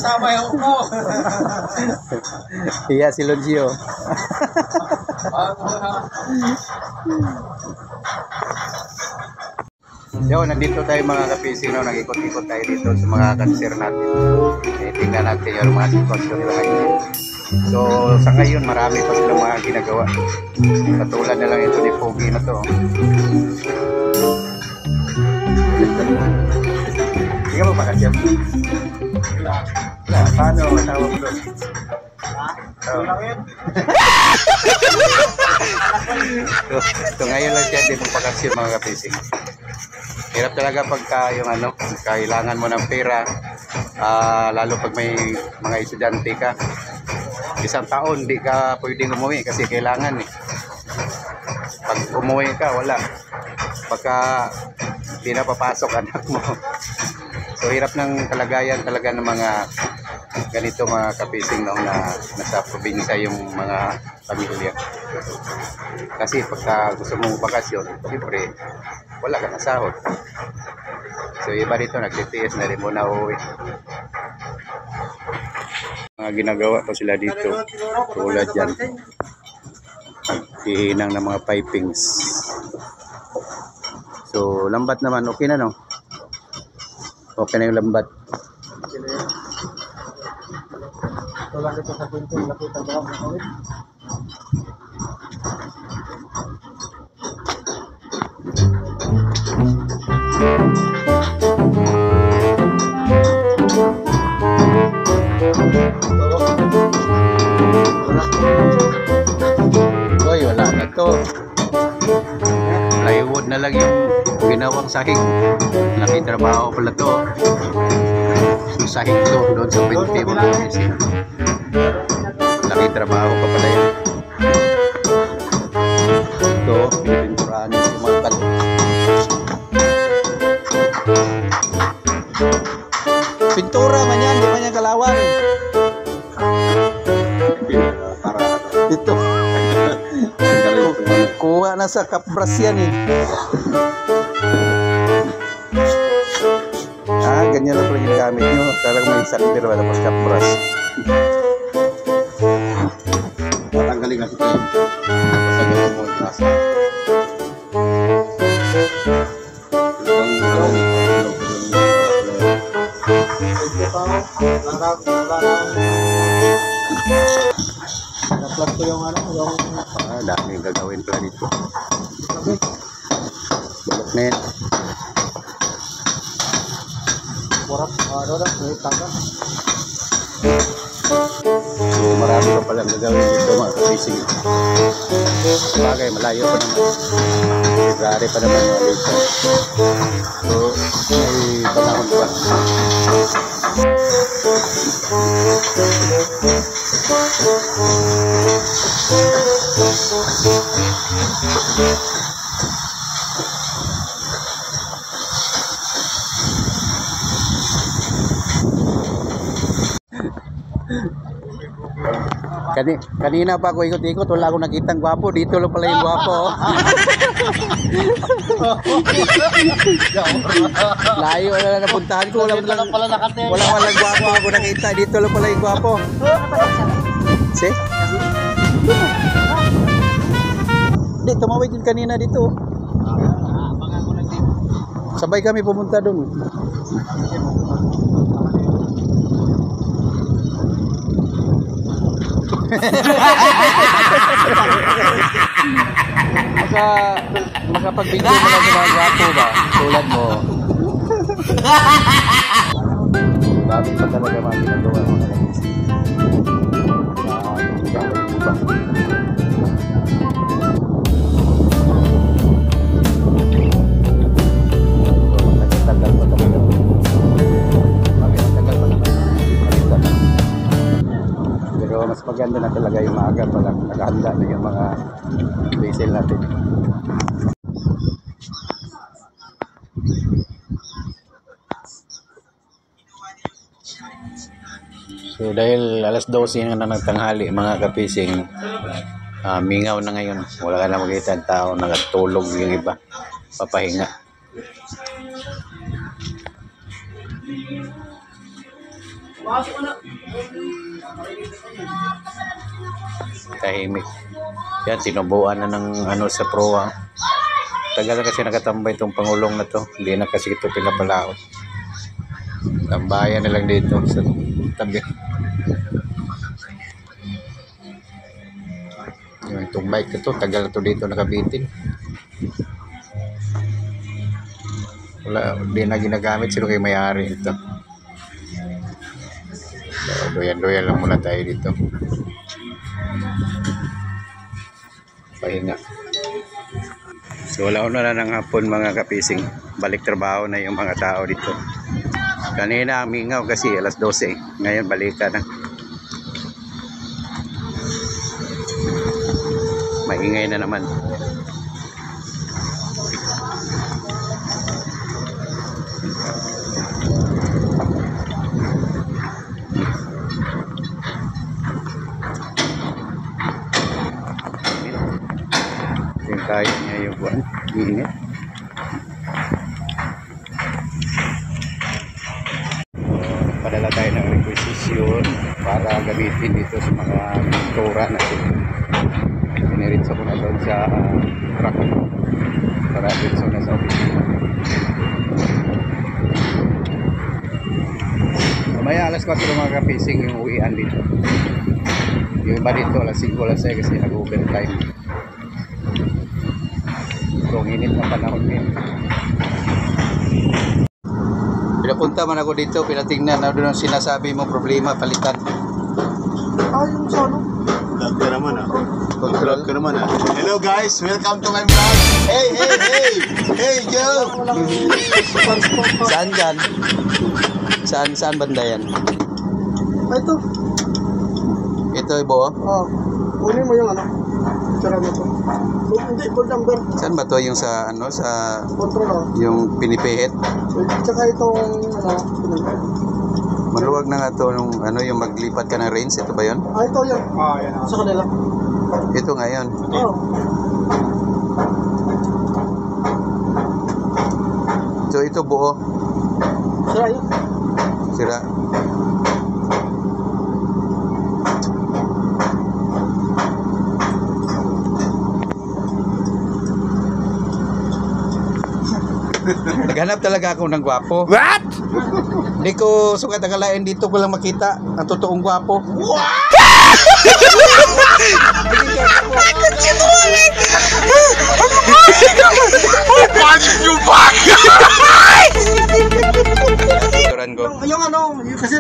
Sama yung ko. Iya si Loncio. Yo, nandito tayo mga kapising, no? Nag-ikot-ikot tayo dito sa mga cancer natin. Tingnan natin yung mga sitwasyon nila ngayon. So, sa ngayon, marami pa silang mga ginagawa. Katulad na lang ito ni Pogi na to. Hindi ka magpakasyap? Paano? Matawag mo doon? So, ngayon lang siya hindi magpakasyap mga kapising. Hirap talaga pagka yung kailangan mo ng pera, lalo pag may mga estudyante ka. Isang taon di ka pwedeng umuwi kasi kailangan eh. Pag umuwi ka, wala. Pagka di na papasok anak mo. So hirap ng kalagayan talaga ng mga ganito mga kapising na nasa probinsya yung mga pamilya. Kasi pagka gusto mong bakasyon, siyempre wala ka na sahod. So iba dito nag-TTS na rin muna uuwi. Mga ginagawa pa sila dito. Tulad dyan. Hihinang ng mga pipings. So lambat naman. Okay na no? Okay na yung lambat. Wala dito sa pinto. Nakita ba ako makawin? Uy, wala na to. Plywood na lang yung ginawang sahig. Laking trabaho pala to. So, sahig to doon sa 20 mga kasi. Laking trabaho pa pala yan. Ito, pininturahan yung mga kanto. Pintura man yan, di man yan kalawan. Ito. Kuha na sa kapras yan eh. Ganyan lang pala yung gamit nyo. Karang may sander wala pas kapras. Tatanggalin kasi ito yung pasagin mo yung nasa. Na-plug ko yung Daming gagawin pala dito. Balok na yan. So marami pa palang gagawin dito mga kapising. Sabagay malayo pa naman. February pa naman mga dito. So may panahon pa. Kanina pa ako ikot-ikot, wala akong nakitang gwapo. Dito lang pala yung gwapo. Layo na napuntahan ko. Wala walang gwapo ako nakita. Dito lang pala yung gwapo. See? Di, tumawid din kanina dito. Sabay kami pumunta doon. Makapagbigay mo lang sa mga gwapo ba? Tulad mo. Bakit pa talaga mga ginagawa mo na lang? Pero mas maganda na talaga yung maaga pa lang nakahanda na yung mga diesel natin. So dahil alas 12 na ng tanghali mga kapising, mingaw na ngayon. Wala ka na makita ang tao, nakatulog yung iba, papahinga. Tahimik. Yan, tinubuan na ng ano sa proa. Tagal na kasi nakatambay itong pangulong na to. Hindi na kasi ito pinapalaot. Tambayan na lang dito sa tabi. Itong bike na to, tagal na to dito nakabitin. Wala, hindi na ginagamit. Sino kayo may-ari ito? So, doyan-doyan lang muna tayo dito. Pahinga. So wala na ng hapon mga kapising. Balik trabaho na yung mga tao dito. Kanina mingaw kasi alas 12. Ngayon balikan na. Maingay na naman. Yung kaya niya yung buwan. Iinit. Padala tayo ng requisition para gamitin dito sa mga pintura natin. Piniritso ko na doon sa truck para dito na sa opisina. Mamaya alas 4 mga kapising yung uwian dito. Yung iba dito alas 5 alas 6 kasi nag-overtime. So ang init na panahon din. Pinapunta man ako dito, pinatingnan na doon ang sinasabi mo problema, palitan. Yung sa ano? Vlog ka naman ah. Control. Vlog ka naman ah. Hello guys, welcome to my vlog. Hey, hey, hey! Hey, Joe! Saan dyan? Saan banda yan? Ito. Ito ibo? Kunin mo yung ano. Tsara mo to. Hindi, full number. Saan ba to yung sa ano sa Control yung pinipihit? Tsaka itong ano. Maluwag na nga to nung ano yung maglipat ka ng range, ito ba yun? Ito yan. Yan. Sa kanila. Ito nga yun. So ito buo. Sira yun. Sira. Naghanap talaga ako ng gwapo. What? Hindi ko sukat akalain dito ko lang makita ang totoong gwapo. What? Turan ko. Yung ano, yung kasi